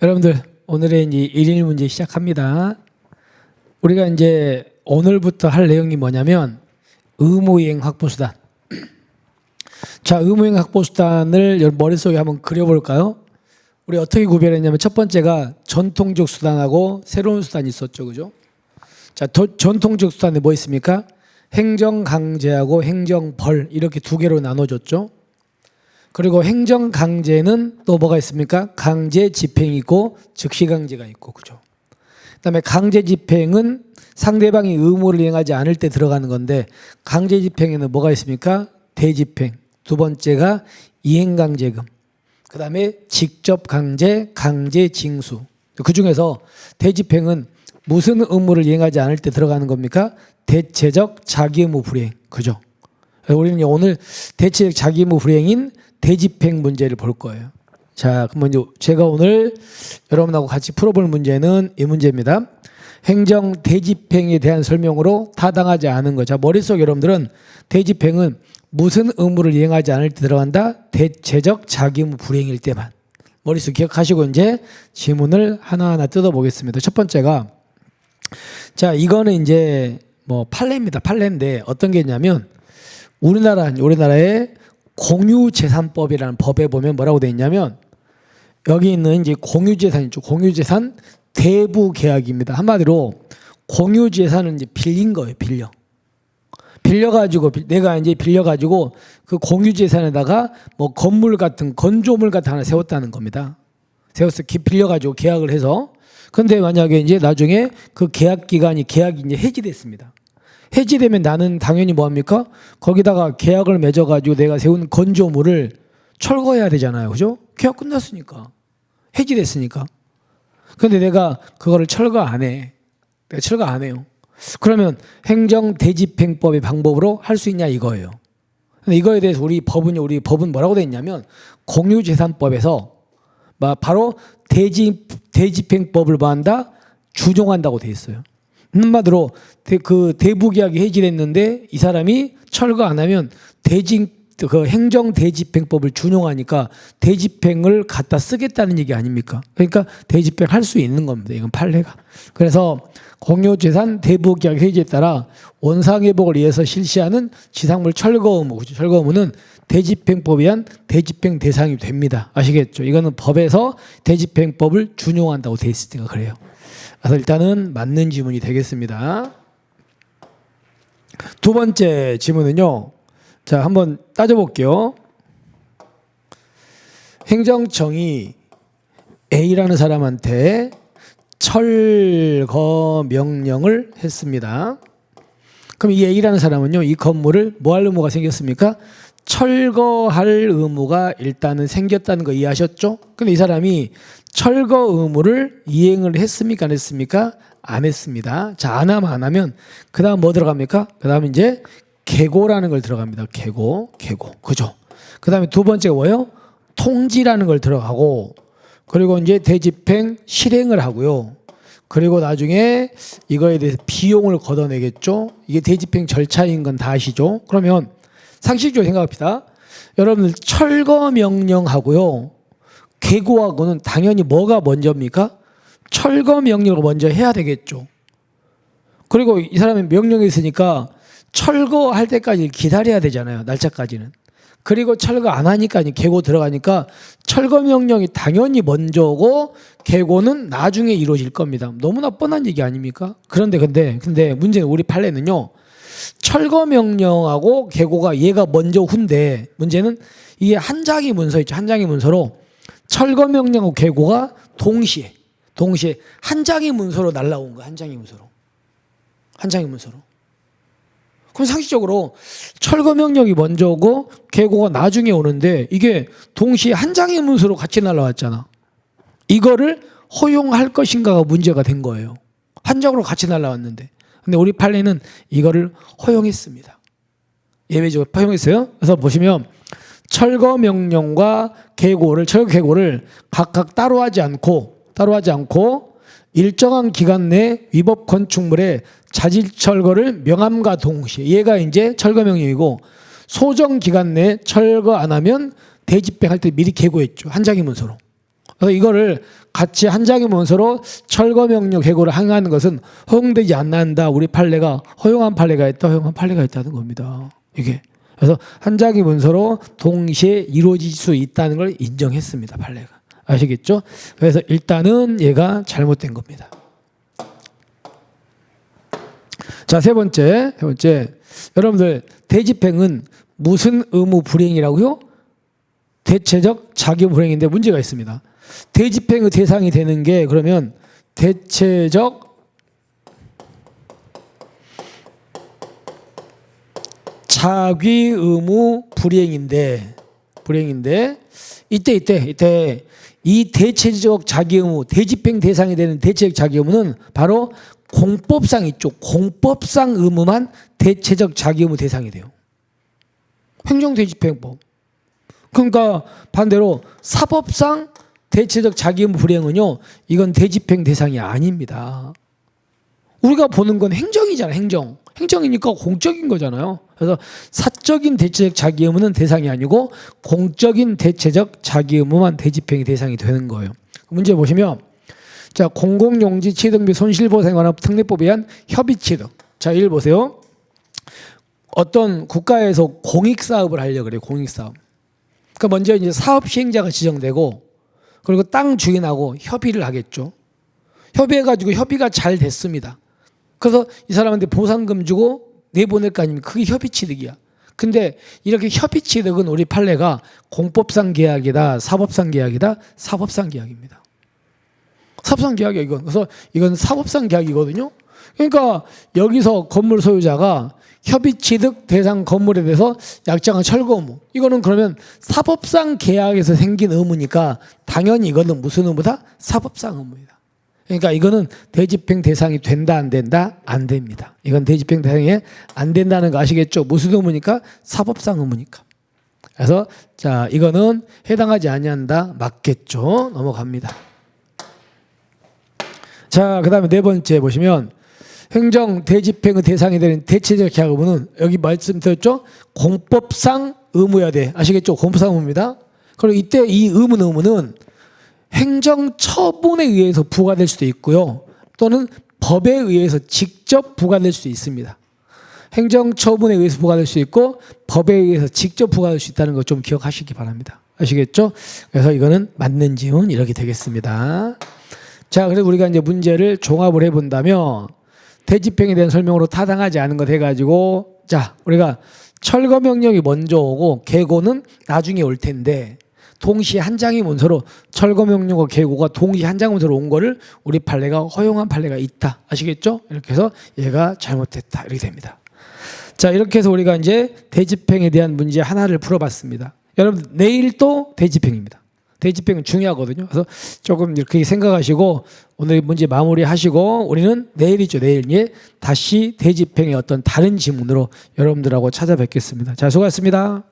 여러분들 오늘의 이제 일일 문제 시작합니다. 우리가 이제 오늘부터 할 내용이 뭐냐면 의무이행 확보수단. 자, 의무이행 확보수단을 머릿속에 한번 그려볼까요? 우리 어떻게 구별했냐면 첫 번째가 전통적 수단하고 새로운 수단이 있었죠, 그죠? 자, 전통적 수단에 뭐 있습니까? 행정강제하고 행정벌 이렇게 두 개로 나눠졌죠. 그리고 행정강제는 또 뭐가 있습니까? 강제집행이 있고 즉시강제가 있고, 그죠? 그다음에 강제집행은 상대방이 의무를 이행하지 않을 때 들어가는 건데, 강제집행에는 뭐가 있습니까? 대집행. 두 번째가 이행강제금. 그다음에 직접강제, 강제징수. 그 중에서 대집행은 무슨 의무를 이행하지 않을 때 들어가는 겁니까? 대체적 자기의무 불이행. 그죠? 우리는 오늘 대체적 자기의무 불이행인 대집행 문제를 볼 거예요. 자, 그럼 먼저 제가 오늘 여러분하고 같이 풀어볼 문제는 이 문제입니다. 행정 대집행에 대한 설명으로 타당하지 않은 것. 자, 머릿속 여러분들은 대집행은 무슨 의무를 이행하지 않을 때 들어간다? 대체적 자기의무 불이행일 때만. 머릿속 기억하시고 이제 지문을 하나하나 뜯어보겠습니다. 첫 번째가, 자, 이거는 이제 뭐 판례입니다. 판례인데 어떤 게 있냐면 우리나라의 공유재산법이라는 법에 보면 뭐라고 되어 있냐면, 여기 있는 이제 공유재산 있죠. 공유재산 대부계약입니다. 한마디로 공유재산은 이제 빌린 거예요. 빌려가지고 내가 이제 빌려가지고 그 공유재산에다가 뭐 건물 같은 건조물 같은 하나 세웠다는 겁니다. 세워서 빌려가지고 계약을 해서. 근데 만약에 이제 나중에 그 계약이 이제 해지됐습니다. 해지되면 나는 당연히 뭐합니까? 거기다가 계약을 맺어가지고 내가 세운 건조물을 철거해야 되잖아요. 그죠? 계약 끝났으니까. 해지됐으니까. 근데 내가 그거를 철거 안 해. 내가 철거 안 해요. 그러면 행정대집행법의 방법으로 할 수 있냐 이거예요. 근데 이거에 대해서 우리 법은 뭐라고 돼 있냐면, 공유재산법에서 바로 대집행법을 뭐한다? 준용한다고 돼 있어요. 한마디로 그 대부계약이 해지됐는데 이 사람이 철거 안 하면 그 행정대집행법을 준용하니까 대집행을 갖다 쓰겠다는 얘기 아닙니까? 그러니까 대집행 할 수 있는 겁니다. 이건 판례가. 그래서 공유재산 대부계약 해지에 따라 원상회복을 위해서 실시하는 지상물 철거 의무, 철거 의무는 대집행법에 의한 대집행 대상이 됩니다. 아시겠죠? 이거는 법에서 대집행법을 준용한다고 돼 있으니까 그래요. 그래서 일단은 맞는 지문이 되겠습니다. 두 번째 지문은요. 자, 한번 따져볼게요. 행정청이 A라는 사람한테 철거 명령을 했습니다. 그럼 이 A라는 사람은요, 이 건물을 뭐 할 의무가 생겼습니까? 철거할 의무가 일단은 생겼다는 거 이해하셨죠? 근데 이 사람이 철거 의무를 이행을 했습니까? 안 했습니까? 안 했습니다. 자, 안 하면 그 다음 뭐 들어갑니까? 그 다음 이제 계고라는 걸 들어갑니다. 계고. 그죠? 그 다음에 두 번째가 뭐예요? 통지라는 걸 들어가고, 그리고 이제 대집행 실행을 하고요. 그리고 나중에 이거에 대해서 비용을 걷어내겠죠? 이게 대집행 절차인 건 다 아시죠? 그러면 상식적으로 생각합시다. 여러분들 철거 명령하고요, 계고하고는 당연히 뭐가 먼저입니까? 철거 명령을 먼저 해야 되겠죠. 그리고 이 사람이 명령이 있으니까 철거할 때까지 기다려야 되잖아요. 날짜까지는. 그리고 철거 안 하니까 계고 들어가니까 철거 명령이 당연히 먼저고 계고는 나중에 이루어질 겁니다. 너무나 뻔한 얘기 아닙니까? 근데 문제는 우리 판례는요, 철거 명령하고 계고가 얘가 먼저 후인데, 문제는 이게 한 장의 문서 있죠. 한 장의 문서로 철거 명령하고 계고가 동시에 한 장의 문서로 날라온 거야. 한 장의 문서로. 그럼 상식적으로 철거 명령이 먼저 오고 계고가 나중에 오는데 이게 동시에 한 장의 문서로 같이 날라왔잖아. 이거를 허용할 것인가가 문제가 된 거예요. 한 장으로 같이 날라왔는데. 근데 우리 판례는 이거를 허용했습니다. 예외적으로 허용했어요. 그래서 보시면 철거 명령과 철거 계고를 각각 따로 하지 않고 일정한 기간 내 위법 건축물의 자질 철거를 명함과 동시에, 얘가 이제 철거 명령이고, 소정 기간 내에 철거 안 하면 대집행할 때 미리 계고했죠. 한 장의 문서로. 그래서 이거를 같이 한 장의 문서로 철거명령 계고를 항의하는 것은 허용되지 않는다. 우리 판례가 허용한 판례가 있다. 허용한 판례가 있다는 겁니다. 이게. 그래서 한 장의 문서로 동시에 이루어질 수 있다는 걸 인정했습니다. 판례가. 아시겠죠? 그래서 일단은 얘가 잘못된 겁니다. 자, 세 번째. 여러분들 대집행은 무슨 의무 불이행이라고요? 대체적 자기의무 불이행인데 문제가 있습니다. 대집행의 대상이 되는 게 그러면 대체적 자기의무 불이행인데 이때 이 대체적 자기의무 대집행 대상이 되는 대체적 자기의무는 바로 공법상 있죠. 공법상 의무만 대체적 자기의무 대상이 돼요. 행정대집행법. 그러니까 반대로 사법상 대체적 자기의무 불이행은요, 이건 대집행 대상이 아닙니다. 우리가 보는 건 행정이잖아요. 행정이니까 공적인 거잖아요. 그래서 사적인 대체적 자기의무는 대상이 아니고 공적인 대체적 자기의무만 대집행의 대상이 되는 거예요. 문제 보시면 자, 공공용지 취득 및 손실보상에 관한 특례법에 의한 협의취득. 자, 예를 보세요. 어떤 국가에서 공익사업을 하려고 그래요. 공익사업. 그러니까 먼저 이제 사업 시행자가 지정되고 그리고 땅 주인하고 협의를 하겠죠. 협의해가지고 협의가 잘 됐습니다. 그래서 이 사람한테 보상금 주고 내보낼 거 아닙니까? 그게 협의취득이야. 근데 이렇게 협의취득은 우리 판례가 공법상 계약이다, 사법상 계약이다, 사법상 계약입니다. 사법상 계약이야, 이건. 그래서 이건 사법상 계약이거든요. 그러니까 여기서 건물 소유자가 협의취득 대상 건물에 대해서 약정한 철거 의무. 이거는 그러면 사법상 계약에서 생긴 의무니까 당연히 이거는 무슨 의무다? 사법상 의무이다. 그러니까 이거는 대집행 대상이 된다, 안 된다? 안 됩니다. 이건 대집행 대상이 안 된다는 거 아시겠죠? 무슨 의무니까? 사법상 의무니까. 그래서 자, 이거는 해당하지 아니한다. 맞겠죠? 넘어갑니다. 자, 그 다음에 네 번째 보시면 행정 대집행의 대상이 되는 대체적 계약 의무는 여기 말씀드렸죠? 공법상 의무여야 돼. 아시겠죠? 공법상 의무입니다. 그리고 이때 이 의무는 행정처분에 의해서 부과될 수도 있고요. 또는 법에 의해서 직접 부과될 수도 있습니다. 행정처분에 의해서 부과될 수 있고 법에 의해서 직접 부과될 수 있다는 거 좀 기억하시기 바랍니다. 아시겠죠? 그래서 이거는 맞는 지문 이렇게 되겠습니다. 자, 그래서 우리가 이제 문제를 종합을 해본다면 대집행에 대한 설명으로 타당하지 않은 것 해가지고 자, 우리가 철거 명령이 먼저 오고 계고는 나중에 올 텐데 동시에 한 장의 문서로 철거 명령과 계고가 동시에 한 장의 문서로 온 거를 우리 판례가 허용한 판례가 있다. 아시겠죠? 이렇게 해서 얘가 잘못됐다. 이렇게 됩니다. 자, 이렇게 해서 우리가 이제 대집행에 대한 문제 하나를 풀어봤습니다. 여러분 내일 또 대집행입니다. 대집행은 중요하거든요. 그래서 조금 이렇게 생각하시고 오늘 문제 마무리하시고 우리는 내일이죠. 내일 다시 대집행의 어떤 다른 지문으로 여러분들하고 찾아뵙겠습니다. 자, 수고하셨습니다.